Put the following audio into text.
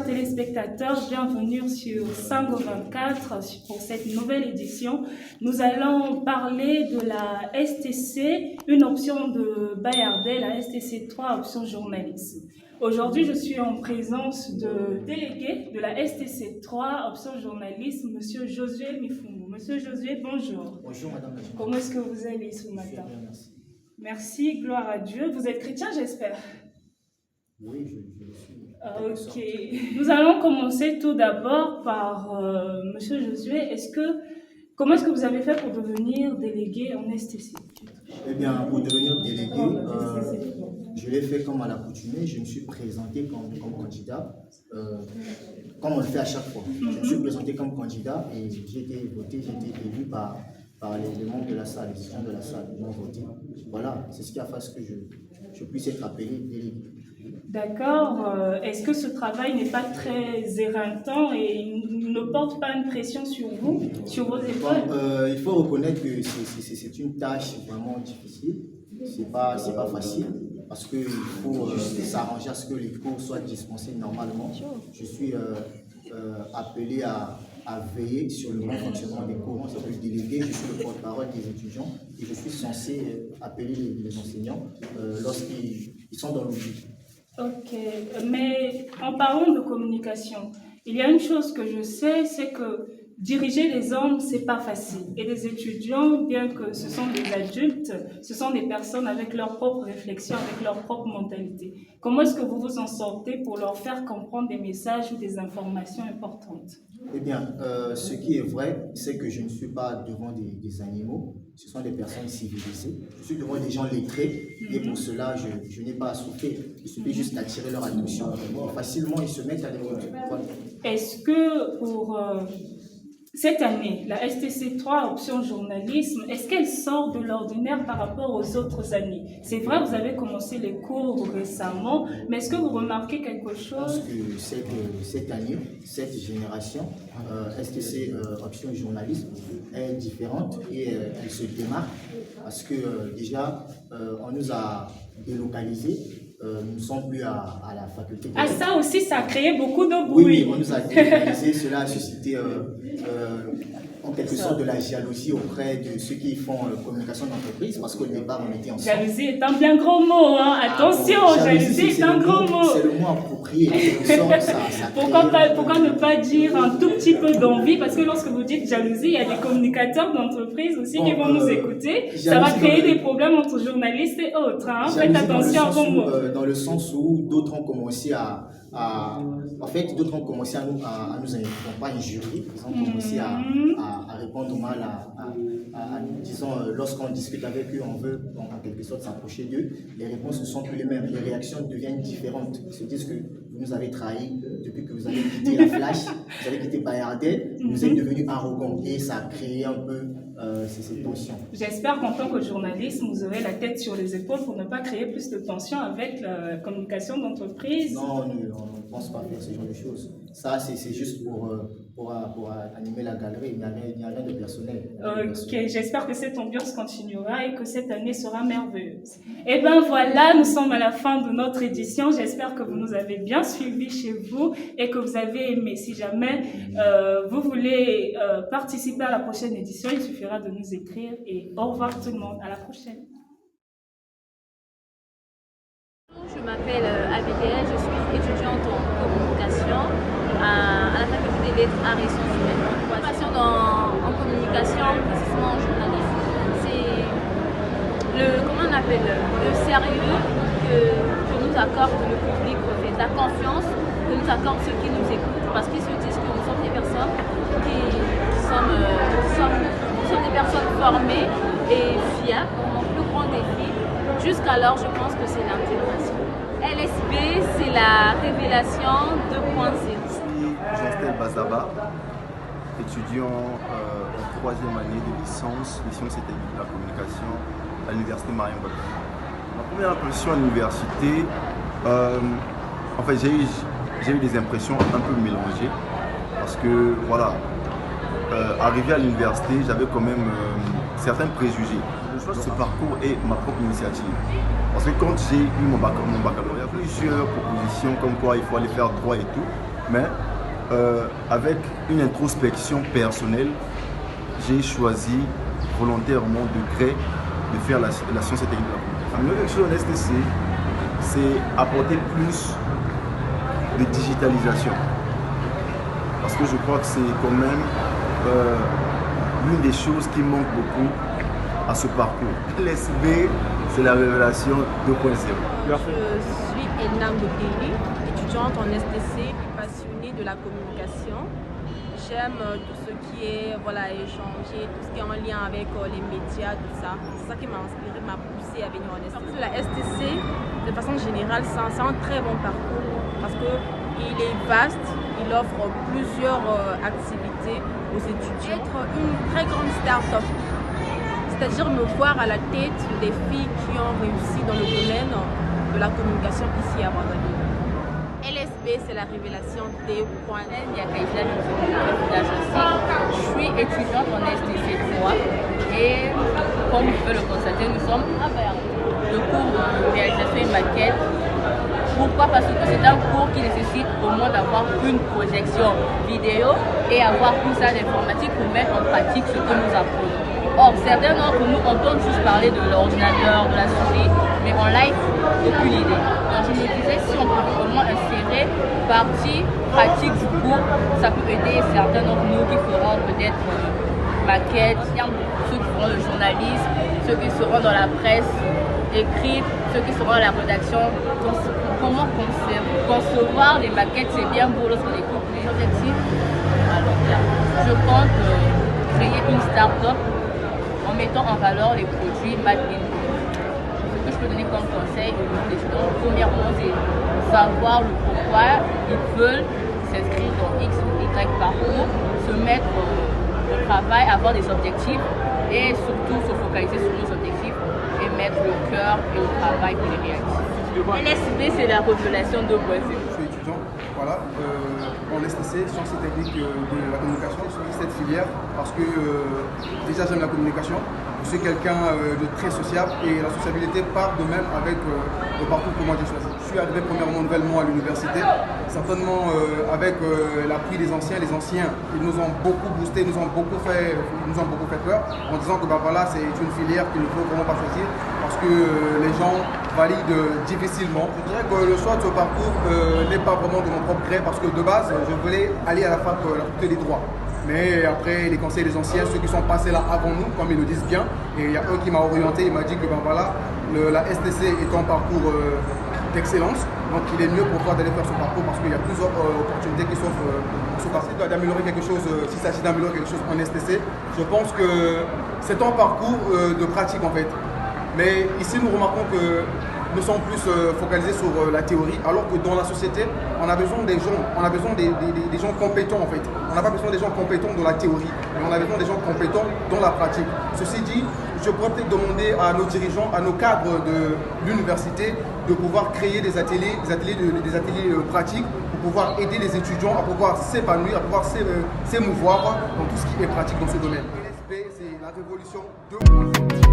téléspectateurs, bienvenue sur Sango 24 pour cette nouvelle édition. Nous allons parler de la STC, une option de Bayardé, la STC 3, option journalisme. Aujourd'hui, je suis en présence de délégué de la STC 3, option journalisme, Monsieur Josué Mifumu. Monsieur Josué, bonjour. Bonjour Madame la Journaliste. Comment est-ce que vous allez ce matin? Bien, merci. Merci, gloire à Dieu. Vous êtes chrétien, j'espère? Oui, je le suis. Ok. Nous allons commencer tout d'abord par Monsieur Josué. Comment est-ce que vous avez fait pour devenir délégué en STC? Eh bien, pour devenir délégué, je l'ai fait comme à l'accoutumée. Je me suis présenté comme candidat, comme on le fait à chaque fois. Je me suis présenté comme candidat et j'ai été voté, j'ai été élu par les membres de la salle, les gens de la salle qui m'ont voté. Voilà, c'est ce qui a fait que je puisse être appelé délégué. D'accord. Est-ce que ce travail n'est pas très éreintant et ne porte pas une pression sur vous, sur vos épaules? Il faut reconnaître que c'est une tâche vraiment difficile. C'est pas facile parce qu'il faut s'arranger à ce que les cours soient dispensés normalement. Je suis appelé à veiller sur le bon fonctionnement des cours. Moi, c'est le délégué, je suis le porte-parole des étudiants et je suis censé appeler les enseignants lorsqu'ils sont dans l'oubli. Ok, mais en parlant de communication, il y a une chose que je sais, c'est que diriger les hommes, c'est pas facile. Et les étudiants, bien que ce sont des adultes, ce sont des personnes avec leurs propres réflexions, avec leur propre mentalité. Comment est-ce que vous vous en sortez pour leur faire comprendre des messages ou des informations importantes? Eh bien, ce qui est vrai, c'est que je ne suis pas devant des animaux. Ce sont des personnes civilisées. Je suis devant des gens lettrés et pour cela, je n'ai pas à souffrir. Il suffit juste d'attirer leur attention. Et facilement, ils se mettent à l'écoute. Voilà. Est-ce que pour cette année, la STC 3, option journalisme, est-ce qu'elle sort de l'ordinaire par rapport aux autres années? C'est vrai, vous avez commencé les cours récemment, mais est-ce que vous remarquez quelque chose? Je pense que cette année, cette génération, STC option journalisme, est différente et elle se démarque parce que déjà, on nous a délocalisés. Nous ne sommes plus à la faculté. Ah, ça aussi, ça a créé beaucoup de bruit. Oui, on nous a délocalisés. Cela a suscité en quelque sorte de la jalousie auprès de ceux qui font communication d'entreprise parce qu'au départ, on était ensemble. Jalousie est un bien gros mot, hein. Attention, jalousie est un gros mot. C'est le mot approprié. Pourquoi ne pas dire un tout petit peu d'envie? Parce que lorsque vous dites jalousie, il y a des communicateurs d'entreprise aussi qui vont nous écouter. Ça va créer des problèmes entre journalistes et autres. Hein. Faites attention à vos mots. Dans le sens où d'autres ont commencé à nous inviter, pas injurier, ils ont commencé à répondre mal disons, lorsqu'on discute avec eux, on veut en quelque sorte s'approcher d'eux, les réponses ne sont plus les mêmes, les réactions deviennent différentes. Ils se disent que vous nous avez trahis depuis que vous avez quitté la Flash, vous avez quitté Bayardé, vous êtes devenu arrogant et ça a créé un peu ces tensions. J'espère qu'en tant que journaliste, vous aurez la tête sur les épaules pour ne pas créer plus de tensions avec la communication d'entreprise. Non, on ne pense pas faire ce genre de choses. Ça, c'est juste pour animer la galerie, il n'y a rien de personnel. Ok, j'espère que cette ambiance continuera et que cette année sera merveilleuse. Et bien voilà, nous sommes à la fin de notre édition. J'espère que vous nous avez bien suivis chez vous et que vous avez aimé. Si jamais vous voulez participer à la prochaine édition, il suffira de nous écrire et au revoir tout le monde. À la prochaine. Je m'appelle Abigail, je suis étudiante en communication à la faculté des lettres, arts et sciences humaines. Formation en communication, précisément en journalisme. C'est le sérieux que nous accorde le public, en fait, la confiance que nous accordent ceux qui nous écoutent, parce qu'ils se disent que nous sommes des personnes sommes des personnes formées et fiables. Mon plus grand défi, jusqu'alors, je pense que c'est l'intégration. LSB, c'est la révélation 2.0. Je suis Justin Bazaba, étudiant en 3e année de licence c'était de la communication à l'université Marion Botha. Ma première impression à l'université, en fait j'ai eu des impressions un peu mélangées parce que voilà, arrivé à l'université, j'avais quand même certains préjugés. Le choix de ce parcours est ma propre initiative. Parce que quand j'ai eu mon baccalauréat, plusieurs propositions comme quoi il faut aller faire droit et tout. Mais avec une introspection personnelle, j'ai choisi volontairement de gré de faire la science et technique de la communication. L'objectif de l'STC, c'est apporter plus de digitalisation. Parce que je crois que c'est quand même l'une des choses qui manque beaucoup à ce parcours. L'SB, c'est la révélation 2.0. Je suis Elna Mbokeli, étudiante en STC, passionnée de la communication. J'aime tout ce qui est échanger, tout ce qui est en lien avec les médias, tout ça. C'est ça qui m'a inspiré, m'a poussé à venir en STC. La STC, de façon générale, c'est un très bon parcours parce qu'il est vaste, il offre plusieurs activités aux étudiants. Être une très grande start-up, c'est-à-dire me voir à la tête des filles qui ont réussi dans le domaine de la communication ici à Ouagadougou. LSB, c'est la révélation des points. Je suis étudiante en STC 3 et comme vous pouvez le constater, nous sommes à le cours de réalisation et maquette. Pourquoi? Parce que c'est un cours qui nécessite au moins d'avoir une projection vidéo et avoir tout ça d'informatique pour mettre en pratique ce que nous apprenons. Or, certains d'entre nous entendent juste parler de l'ordinateur, de la souris, mais en live, aucune idée. Donc je me disais, si on peut au moins insérer partie pratique du cours, ça peut aider certains d'entre nous qui feront peut-être maquettes, ceux qui feront le journalisme, ceux qui seront dans la presse écrite, ceux qui seront dans la rédaction. Donc, comment concevoir les maquettes, c'est bien beau lorsqu'on écoute les objectifs. Alors, je compte créer une start-up en mettant en valeur les produits Made in. Ce que je peux donner comme conseil aux étudiants, premièrement, c'est savoir le pourquoi ils veulent s'inscrire dans X ou Y parcours, se mettre au travail, avoir des objectifs et surtout se focaliser sur nos objectifs et mettre le cœur et le travail pour les réaliser. LSB, c'est la révélation 2.0. Je suis étudiant, voilà, en STC, sciences et techniques de la communication. J'ai choisi cette filière parce que déjà j'aime la communication. Je suis quelqu'un de très sociable et la sociabilité part de même avec le parcours que moi j'ai choisi. Je suis arrivé premièrement nouvellement à l'université, certainement avec l'appui des anciens. Les anciens, ils nous ont beaucoup boosté, ils nous ont beaucoup fait peur en disant que voilà, c'est une filière qu'il ne faut vraiment pas choisir parce que les gens valident difficilement. Je dirais que le choix de ce parcours n'est pas vraiment de mon propre gré parce que de base, je voulais aller à la faculté des droits. Mais après, les conseils des anciens, ceux qui sont passés là avant nous, comme ils le disent bien, et il y a un qui m'a orienté, il m'a dit que la STC est un parcours d'excellence, donc il est mieux pour toi d'aller faire ce parcours parce qu'il y a plusieurs opportunités qui s'offrent pour ce parcours. D'améliorer quelque chose, s'il s'agit d'améliorer quelque chose en STC, je pense que c'est un parcours de pratique en fait. Mais ici, nous remarquons que nous sommes plus focalisés sur la théorie, alors que dans la société, on a besoin des gens, des gens compétents en fait. On n'a pas besoin des gens compétents dans la théorie, mais on a besoin des gens compétents dans la pratique. Ceci dit, je pourrais peut-être demander à nos dirigeants, à nos cadres de l'université, de pouvoir créer des ateliers pratiques pour pouvoir aider les étudiants à pouvoir s'épanouir, à pouvoir s'émouvoir dans tout ce qui est pratique dans ce domaine. LSB, c'est la révolution 2.0.